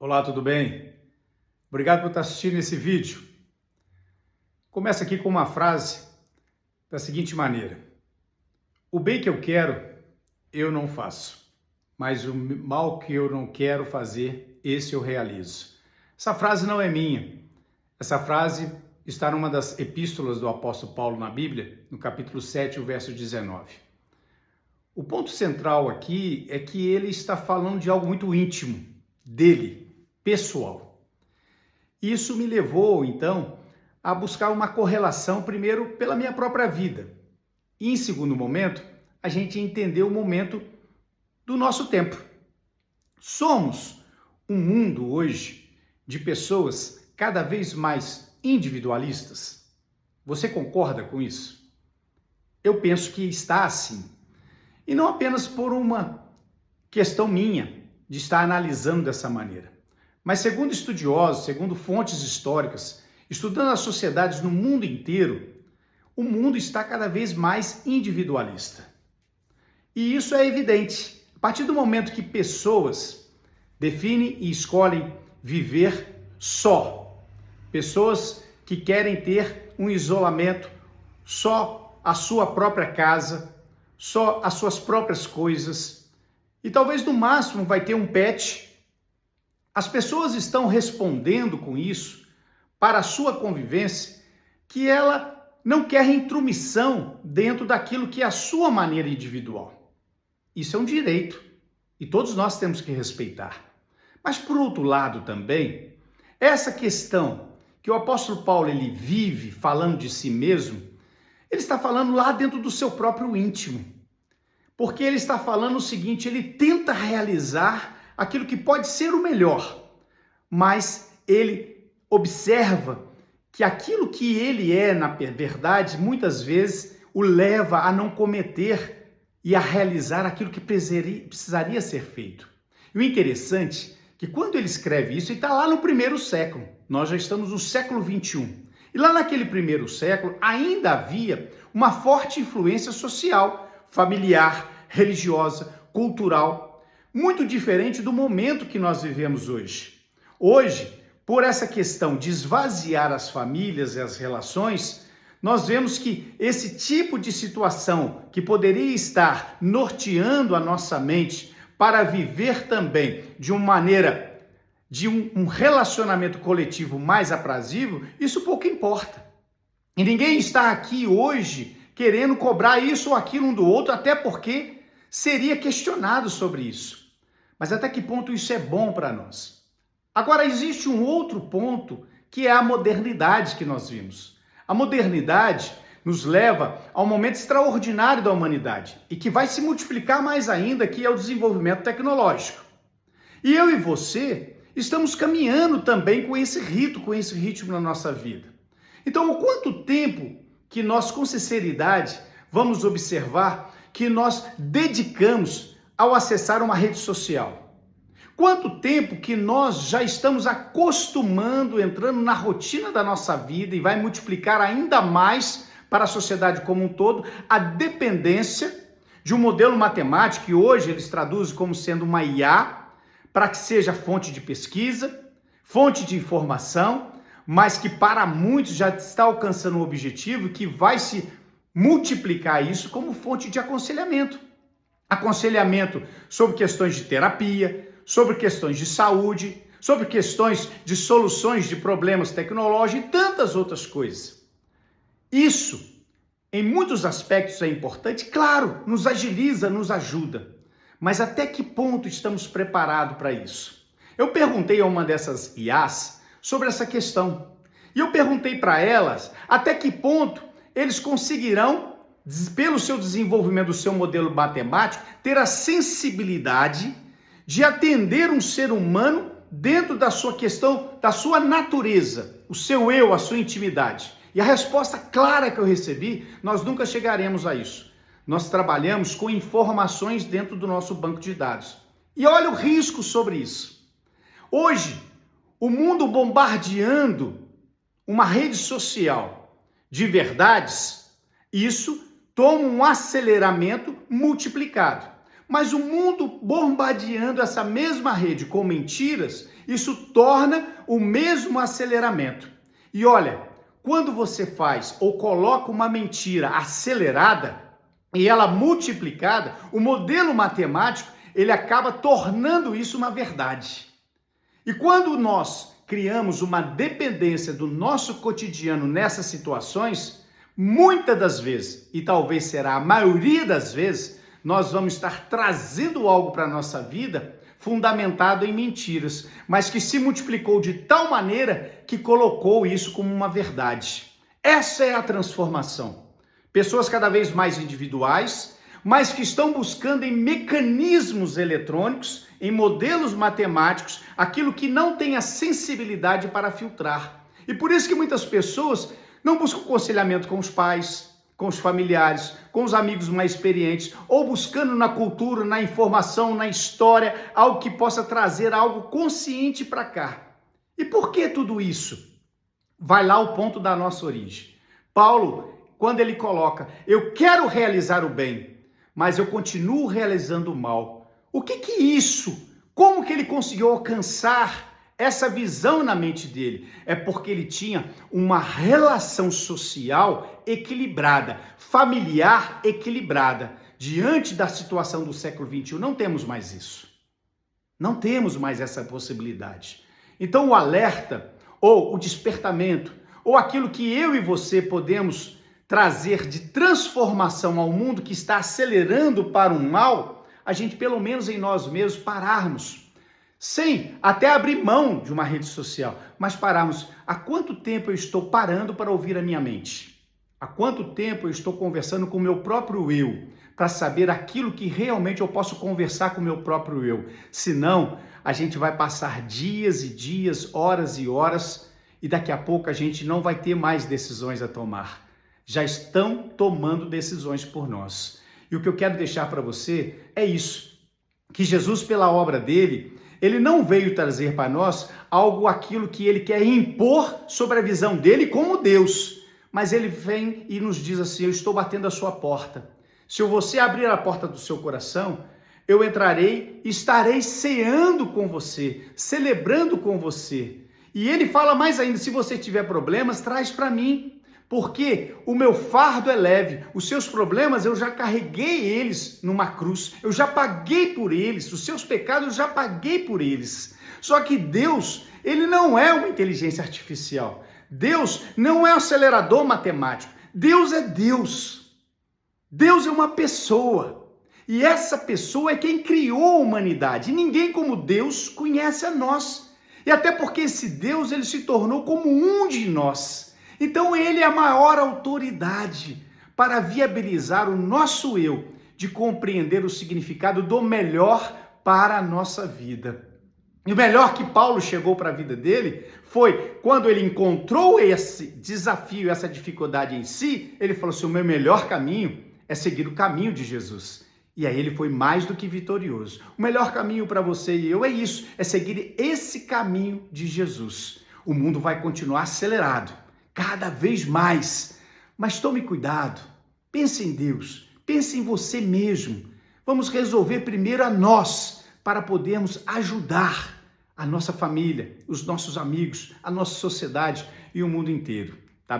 Olá, tudo bem? Obrigado por estar assistindo esse vídeo. Começa aqui com uma frase da seguinte maneira: o bem que eu quero, eu não faço, mas o mal que eu não quero fazer, esse eu realizo. Essa frase não é minha. Essa frase está numa das epístolas do apóstolo Paulo na Bíblia, no capítulo 7, o verso 19. O ponto central aqui é que ele está falando de algo muito íntimo, dele, pessoal. Isso me levou, então, a buscar uma correlação, primeiro, pela minha própria vida. E, em segundo momento, a gente entender o momento do nosso tempo. Somos um mundo hoje de pessoas cada vez mais individualistas. Você concorda com isso? Eu penso que está assim. E não apenas por uma questão minha de estar analisando dessa maneira, mas segundo estudiosos, segundo fontes históricas, estudando as sociedades no mundo inteiro, o mundo está cada vez mais individualista. E isso é evidente. A partir do momento que pessoas definem e escolhem viver só, pessoas que querem ter um isolamento, só a sua própria casa, só as suas próprias coisas, e talvez no máximo vai ter um pet. As pessoas estão respondendo com isso para a sua convivência que ela não quer intromissão dentro daquilo que é a sua maneira individual. Isso é um direito e todos nós temos que respeitar. Mas por outro lado também, essa questão que o apóstolo Paulo ele vive falando de si mesmo, ele está falando lá dentro do seu próprio íntimo. Porque ele está falando o seguinte, ele tenta realizar aquilo que pode ser o melhor, mas ele observa que aquilo que ele é, na verdade, muitas vezes o leva a não cometer e a realizar aquilo que precisaria ser feito. E o interessante é que quando ele escreve isso, ele está lá no primeiro século, nós já estamos no século 21. E lá naquele primeiro século ainda havia uma forte influência social, familiar, religiosa, cultural, muito diferente do momento que nós vivemos hoje. Hoje, por essa questão de esvaziar as famílias e as relações, nós vemos que esse tipo de situação que poderia estar norteando a nossa mente para viver também de uma maneira de um relacionamento coletivo mais aprazível, isso pouco importa. E ninguém está aqui hoje querendo cobrar isso ou aquilo um do outro, até porque seria questionado sobre isso. Mas até que ponto isso é bom para nós? Agora, existe um outro ponto, que é a modernidade que nós vimos. A modernidade nos leva a um momento extraordinário da humanidade e que vai se multiplicar mais ainda, que é o desenvolvimento tecnológico. E eu e você estamos caminhando também com esse ritmo na nossa vida. Então, há quanto tempo que nós, com sinceridade, vamos observar que nós dedicamos ao acessar uma rede social? Quanto tempo que nós já estamos acostumando, entrando na rotina da nossa vida e vai multiplicar ainda mais para a sociedade como um todo, a dependência de um modelo matemático que hoje eles traduzem como sendo uma IA, para que seja fonte de pesquisa, fonte de informação, mas que para muitos já está alcançando um objetivo que vai se multiplicar isso como fonte de aconselhamento. Aconselhamento sobre questões de terapia, sobre questões de saúde, sobre questões de soluções de problemas tecnológicos e tantas outras coisas. Isso, em muitos aspectos, é importante, claro, nos agiliza, nos ajuda. Mas até que ponto estamos preparados para isso? Eu perguntei a uma dessas IAs sobre essa questão. E eu perguntei para elas até que ponto eles conseguirão, pelo seu desenvolvimento do seu modelo matemático, ter a sensibilidade de atender um ser humano dentro da sua questão, da sua natureza, o seu eu, a sua intimidade. E a resposta clara que eu recebi, nós nunca chegaremos a isso. Nós trabalhamos com informações dentro do nosso banco de dados. E olha o risco sobre isso. Hoje, o mundo bombardeando uma rede social de verdades, isso toma um aceleramento multiplicado. Mas o mundo bombardeando essa mesma rede com mentiras, isso torna o mesmo aceleramento. E olha, quando você faz ou coloca uma mentira acelerada e ela multiplicada, o modelo matemático, ele acaba tornando isso uma verdade. E quando nós criamos uma dependência do nosso cotidiano nessas situações, muitas das vezes, e talvez será a maioria das vezes, nós vamos estar trazendo algo para a nossa vida fundamentado em mentiras, mas que se multiplicou de tal maneira que colocou isso como uma verdade. Essa é a transformação. Pessoas cada vez mais individuais, mas que estão buscando em mecanismos eletrônicos, em modelos matemáticos, aquilo que não tem a sensibilidade para filtrar. E por isso que muitas pessoas não buscam aconselhamento com os pais, com os familiares, com os amigos mais experientes, ou buscando na cultura, na informação, na história, algo que possa trazer algo consciente para cá. E por que tudo isso? Vai lá o ponto da nossa origem. Paulo, quando ele coloca, eu quero realizar o bem, mas eu continuo realizando o mal. O que é isso? Como que ele conseguiu alcançar essa visão na mente dele? É porque ele tinha uma relação social equilibrada, familiar equilibrada. Diante da situação do século XXI, não temos mais isso. Não temos mais essa possibilidade. Então o alerta, ou o despertamento, ou aquilo que eu e você podemos trazer de transformação ao mundo que está acelerando para o mal, a gente pelo menos em nós mesmos pararmos. Sem até abrir mão de uma rede social, mas pararmos. Há quanto tempo eu estou parando para ouvir a minha mente? Há quanto tempo eu estou conversando com o meu próprio eu, para saber aquilo que realmente eu posso conversar com o meu próprio eu? Senão, a gente vai passar dias e dias, horas e horas, e daqui a pouco a gente não vai ter mais decisões a tomar. Já estão tomando decisões por nós. E o que eu quero deixar para você é isso, que Jesus, pela obra dele, ele não veio trazer para nós aquilo que ele quer impor sobre a visão dele como Deus, mas ele vem e nos diz assim, eu estou batendo a sua porta. Se você abrir a porta do seu coração, eu entrarei e estarei ceando com você, celebrando com você. E ele fala mais ainda, se você tiver problemas, traz para mim. Porque o meu fardo é leve, os seus problemas eu já carreguei eles numa cruz, eu já paguei por eles, os seus pecados eu já paguei por eles. Só que Deus, ele não é uma inteligência artificial, Deus não é um acelerador matemático, Deus é Deus, Deus é uma pessoa, e essa pessoa é quem criou a humanidade, e ninguém como Deus conhece a nós, e até porque esse Deus ele se tornou como um de nós. Então ele é a maior autoridade para viabilizar o nosso eu de compreender o significado do melhor para a nossa vida. E o melhor que Paulo chegou para a vida dele foi quando ele encontrou esse desafio, essa dificuldade em si, ele falou assim, o meu melhor caminho é seguir o caminho de Jesus. E aí ele foi mais do que vitorioso. O melhor caminho para você e eu é isso, é seguir esse caminho de Jesus. O mundo vai continuar acelerado, cada vez mais. Mas tome cuidado, pense em Deus, pense em você mesmo. Vamos resolver primeiro a nós, para podermos ajudar a nossa família, os nossos amigos, a nossa sociedade e o mundo inteiro.